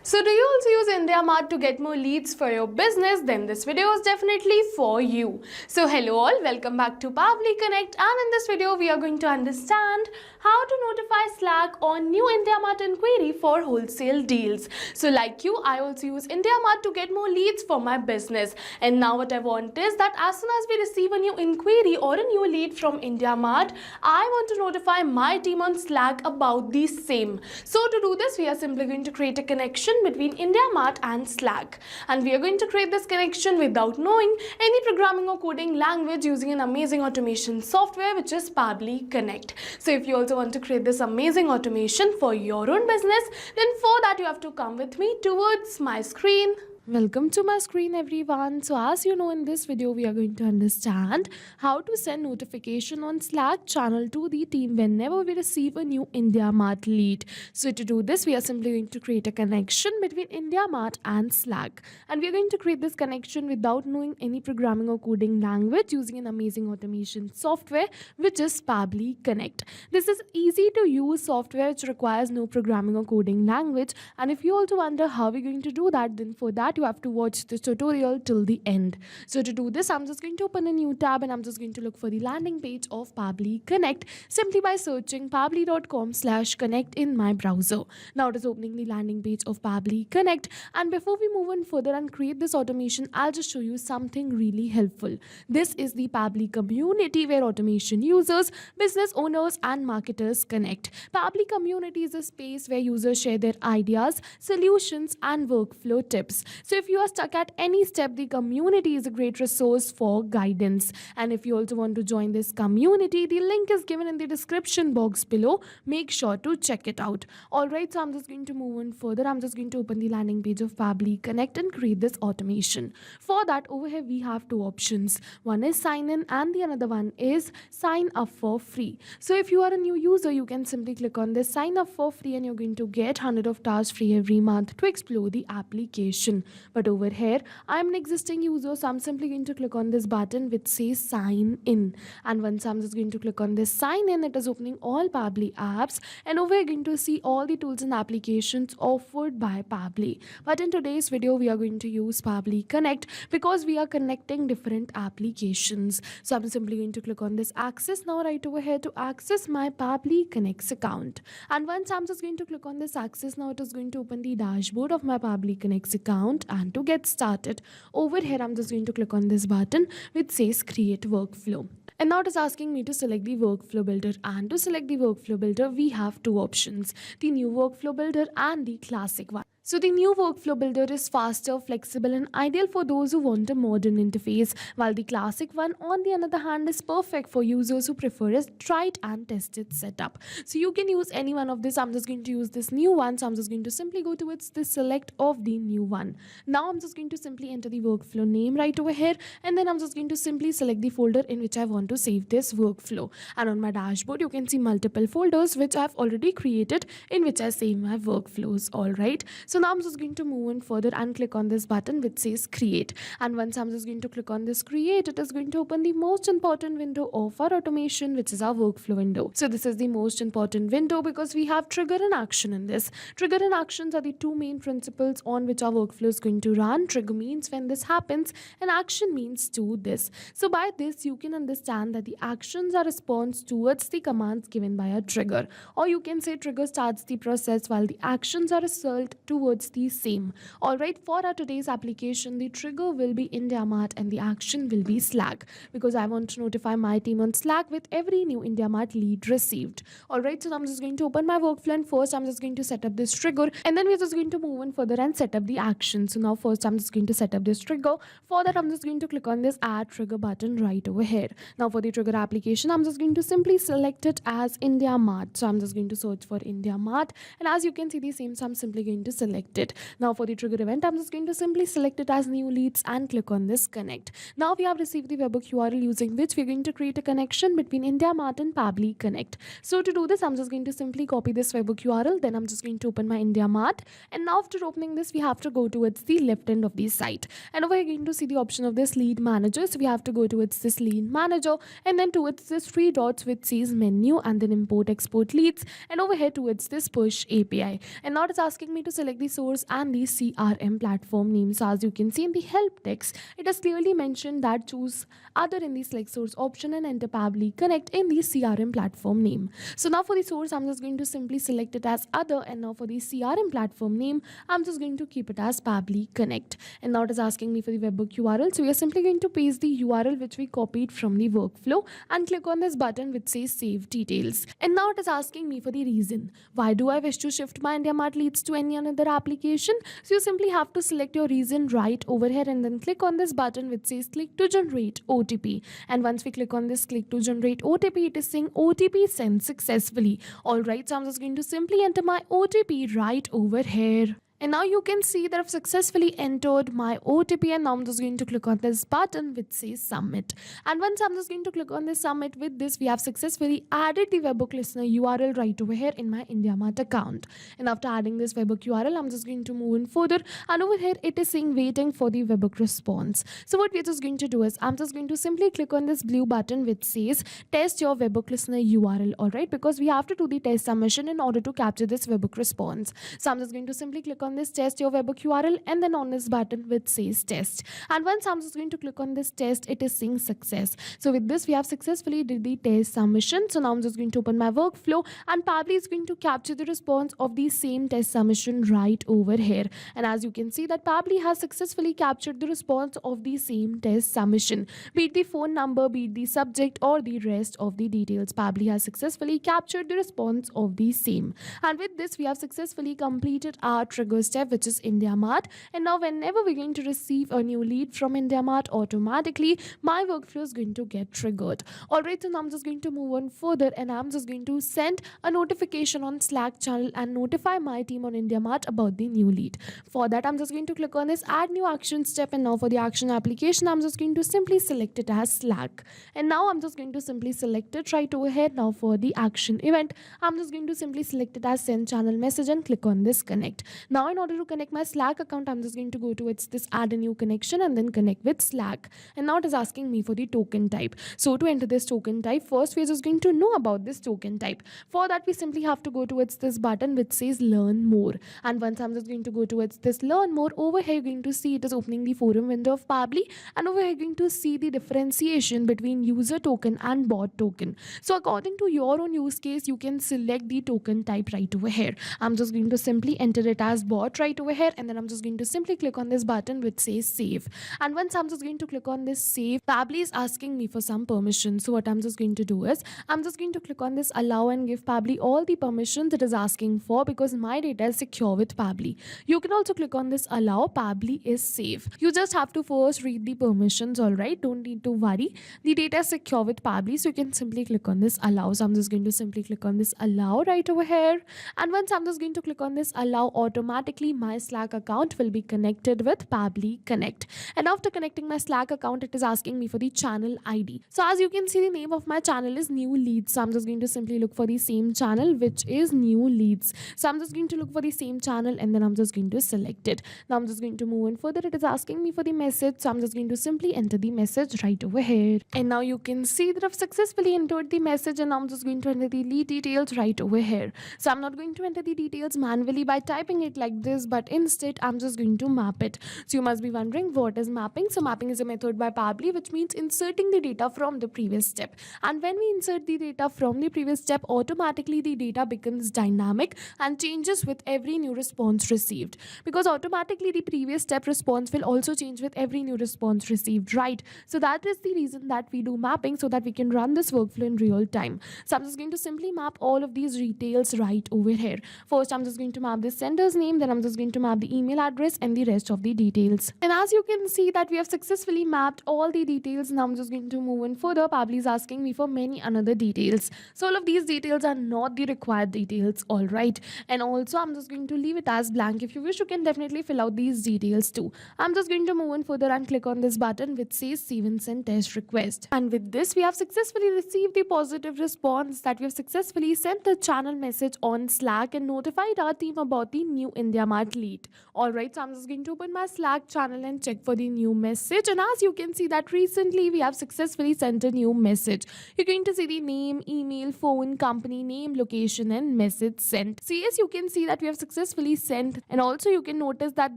So do you also use IndiaMART to get more leads for your business? Then this video is definitely for you. So hello all, welcome back to Pabbly Connect, and in this video we are going to understand how to notify Slack on new IndiaMART inquiry for wholesale deals. So like you, I also use IndiaMART to get more leads for my business. And now what I want is that as soon as we receive a new inquiry or a new lead from IndiaMART, I want to notify my team on Slack about the same. So to do this, we are simply going to create a connection between IndiaMART and Slack, and we are going to create this connection without knowing any programming or coding language using an amazing automation software which is Pabbly Connect. So if you also want to create this amazing automation for your own business, then for that you have to come with me towards my screen. Welcome to my screen everyone. So as you know, in this video we are going to understand how to send notification on Slack channel to the team whenever we receive a new IndiaMART lead. So to do this, we are simply going to create a connection between IndiaMART and Slack, and we are going to create this connection without knowing any programming or coding language using an amazing automation software which is Pabbly Connect. This is easy to use software which requires no programming or coding language, and if you also wonder how we're going to do that, then for that you have to watch this tutorial till the end. So to do this, I'm just going to open a new tab and I'm just going to look for the landing page of Pabbly Connect simply by searching pabbly.com/connect in my browser. Now it is opening the landing page of Pabbly Connect, and before we move on further and create this automation, I'll just show you something really helpful. This is the Pabbly community where automation users, business owners and marketers connect. Pabbly community is a space where users share their ideas, solutions and workflow tips. So if you are stuck at any step, the community is a great resource for guidance. And if you also want to join this community, the link is given in the description box below. Make sure to check it out. Alright, so I'm just going to move on further. I'm just going to open the landing page of Pabbly Connect and create this automation. For that, over here we have two options. One is sign in and the another one is sign up for free. So if you are a new user, you can simply click on this sign up for free and you're going to get 100 of tasks free every month to explore the application. But over here, I'm an existing user, so I'm simply going to click on this button which says sign in. And once I'm just going to click on this sign in, it is opening all Pabbly apps, and over here you're going to see all the tools and applications offered by Pabbly. But in today's video, we are going to use Pabbly Connect because we are connecting different applications. So I'm simply going to click on this access now right over here to access my Pabbly Connect account. And once I'm just going to click on this access now, it is going to open the dashboard of my Pabbly Connect account. And to get started, over here I'm just going to click on this button which says create workflow. And now it is asking me to select the workflow builder, and to select the workflow builder we have two options, the new workflow builder and the classic one. So the new workflow builder is faster, flexible and ideal for those who want a modern interface, while the classic one on the other hand is perfect for users who prefer a tried and tested setup. So you can use any one of this. I'm just going to use this new one, so I'm just going to simply go towards the select of the new one. Now I'm just going to simply enter the workflow name right over here, and then I'm just going to simply select the folder in which I want to save this workflow. And on my dashboard you can see multiple folders which I've already created in which I save my workflows. Alright, so now I'm just going to move on further and click on this button which says create. And once I'm just going to click on this create, it is going to open the most important window of our automation, which is our workflow window. So this is the most important window because we have trigger and action in this. Trigger and actions are the two main principles on which our workflow is going to run. Trigger means when this happens and action means do this. So by this you can understand that the actions are response towards the commands given by a trigger, or you can say trigger starts the process while the actions are result towards the same. Alright, for our today's application, the trigger will be IndiaMART and the action will be Slack, because I want to notify my team on Slack with every new IndiaMART lead received. Alright, so I'm just going to open my workflow, and first I'm just going to set up this trigger, and then we're just going to move on further and set up the action. So now first I'm just going to set up this trigger. For that I'm just going to click on this add trigger button right over here. Now for the trigger application, I'm just going to simply select it as IndiaMART. So I'm just going to search for IndiaMART, and as you can see the same, so I'm simply going to select it. Now for the trigger event, I'm just going to simply select it as new leads and click on this connect. Now we have received the webhook URL using which we're going to create a connection between IndiaMART and Pabbly Connect. So to do this, I'm just going to simply copy this webhook URL, then I'm just going to open my IndiaMART, and now after opening this we have to go towards the left end of the site, and over here you're going to see the option of this lead manager. So we have to go towards this lead manager and then towards this three dots which says menu and then import export leads, and over here towards this push API. And now it's asking me to select the source and the CRM platform name. So as you can see in the help text, it has clearly mentioned that choose other in the select source option and enter Pabbly Connect in the CRM platform name. So now for the source, I'm just going to simply select it as other, and now for the CRM platform name, I'm just going to keep it as Pabbly Connect. And now it is asking me for the webhook URL. So we are simply going to paste the URL which we copied from the workflow and click on this button which says save details. And now it is asking me for the reason. Why do I wish to shift my IndiaMART leads to any another application? So you simply have to select your reason right over here and then click on this button which says click to generate OTP. And once we click on this click to generate OTP, it is saying OTP sent successfully. Alright, so I'm just going to simply enter my OTP right over here. And now you can see that I've successfully entered my OTP, and now I'm just going to click on this button which says submit. And once I'm just going to click on this submit, with this we have successfully added the webhook listener URL right over here in my IndiaMART account. And after adding this webhook URL, I'm just going to move in further, and over here it is saying waiting for the webhook response. So what we're just going to do is I'm just going to simply click on this blue button which says test your webhook listener URL, alright, because we have to do the test submission in order to capture this webhook response. So I'm just going to simply click on this test your webhook URL and then on this button which says test. And once I'm just going to click on this test, it is saying success. So with this we have successfully did the test submission. So now I'm just going to open my workflow, and Pabbly is going to capture the response of the same test submission right over here. And as you can see that Pabbly has successfully captured the response of the same test submission, be it the phone number, be it the subject or the rest of the details. Pabbly has successfully captured the response of the same. And with this we have successfully completed our trigger step, which is IndiaMART. And now whenever we're going to receive a new lead from IndiaMART, automatically my workflow is going to get triggered. Alright, so now I'm just going to move on further, and I'm just going to send a notification on Slack channel and notify my team on IndiaMART about the new lead. For that I'm just going to click on this add new action step, and now for the action application I'm just going to simply select it as Slack. And now I'm just going to simply select it right over here. Now for the action event, I'm just going to simply select it as send channel message and click on this connect. Now in order to connect my Slack account, I'm just going to go to this add a new connection and then connect with Slack. And now it is asking me for the token type. So to enter this token type, first we're just going to know about this token type. For that we simply have to go to this button which says learn more. And once I'm just going to go to this learn more, over here you're going to see it is opening the forum window of Pabbly, and over here you're going to see the differentiation between user token and bot token. So according to your own use case, you can select the token type right over here. I'm just going to simply enter it as bot right over here, and then I'm just going to simply click on this button which says save. And once I'm just going to click on this save, Pabbly is asking me for some permission. So what I'm just going to do is I'm just going to click on this allow and give Pabbly all the permissions it is asking for, because my data is secure with Pabbly. You can also click on this allow. Pabbly is safe. You just have to first read the permissions, alright, don't need to worry. The data is secure with Pabbly, so you can simply click on this allow. So I'm just going to simply click on this allow right over here, and once I'm just going to click on this allow, automatically my Slack account will be connected with Pabbly Connect. And after connecting my Slack account, it is asking me for the channel ID. So as you can see, the name of my channel is new leads. So I'm just going to simply look for the same channel which is new leads. So I'm just going to look for the same channel, and then I'm just going to select it. Now I'm just going to move on further. It is asking me for the message, so I'm just going to simply enter the message right over here. And now you can see that I've successfully entered the message, and I'm just going to enter the lead details right over here. So I'm not going to enter the details manually by typing it like this, but instead I'm just going to map it. So you must be wondering what is mapping. So mapping is a method by Pabbly which means inserting the data from the previous step. And when we insert the data from the previous step, automatically the data becomes dynamic and changes with every new response received, because automatically the previous step response will also change with every new response received, right? So that is the reason that we do mapping, so that we can run this workflow in real time. So I'm just going to simply map all of these details right over here. First I'm just going to map the sender's name, then I'm just going to map the email address and the rest of the details. And as you can see that we have successfully mapped all the details. Now I'm just going to move on further. Pabbly is asking me for many another details. So all of these details are not the required details, alright. And also I'm just going to leave it as blank. If you wish, you can definitely fill out these details too. I'm just going to move on further and click on this button which says save and send test request. And with this we have successfully received the positive response that we have successfully sent the channel message on Slack and notified our team about the new IndiaMART lead. Alright, so I'm just going to open my Slack channel and check for the new message. And as you can see that recently we have successfully sent a new message. You're going to see the name, email, phone, company name, location and message sent. So yes, you can see that we have successfully sent, and also you can notice that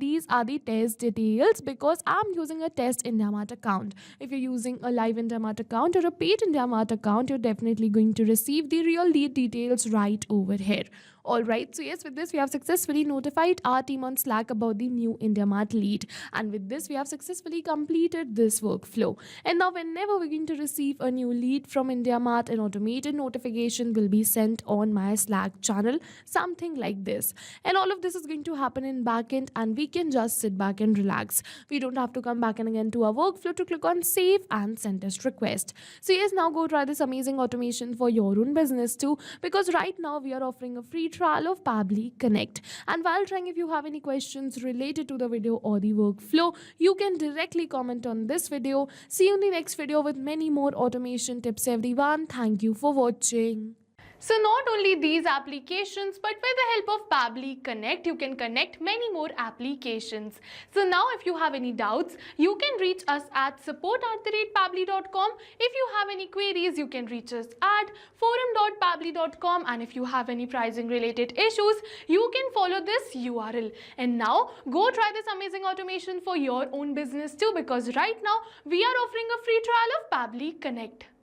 these are the test details because I'm using a test IndiaMART account. If you're using a live IndiaMART account or a paid IndiaMART account, you're definitely going to receive the real lead details right over here. Alright, so yes, with this we have successfully notified our team on Slack about the new IndiaMART lead, and with this we have successfully completed this workflow. And now whenever we're going to receive a new lead from IndiaMART, an automated notification will be sent on my Slack channel, something like this. And all of this is going to happen in backend, and we can just sit back and relax. We don't have to come back and again to our workflow to click on save and send test request. So yes, now go try this amazing automation for your own business too, because right now we are offering a free trial of Pabbly Connect. And while trying, if you have any questions related to the video or the workflow, you can directly comment on this video. See you in the next video with many more automation tips, everyone. Thank you for watching. So not only these applications, but with the help of Pabbly Connect, you can connect many more applications. So now if you have any doubts, you can reach us at support@pabbly.com. If you have any queries, you can reach us at forum.pabbly.com. And if you have any pricing related issues, you can follow this URL. And now go try this amazing automation for your own business too, because right now we are offering a free trial of Pabbly Connect.